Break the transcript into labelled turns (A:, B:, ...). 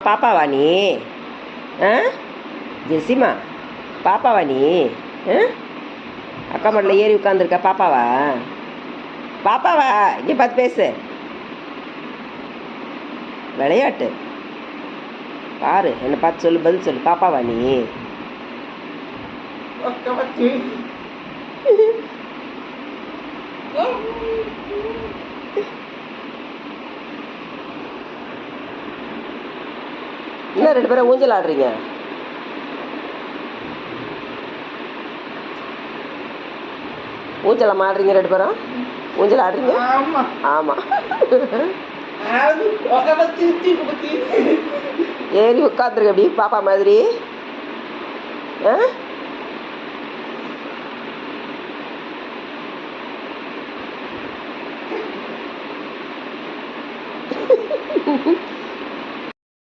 A: பாப்பாவா நீ? ஆ ஜெசிமா, பாப்பாவா நீ? அக்கா மடியில் ஏறி உட்காந்துருக்க பாப்பாவா? பாப்பாவா? இங்கே பார்த்து பேசு. விளையாட்டு பாரு, என்னை பார்த்து சொல்லு, பதில் சொல்லு. பாப்பாவா நீ? என்ன 2 பேரும் ஊஞ்சல் ஆடுறீங்க? ஊஞ்சல் ஆடுறீங்க 2 பேரும்? ஊஞ்சல் ஆடுறீங்க? ஆமாம். ஏறி உட்காந்துருக்க அப்படி பாப்பா மாதிரி.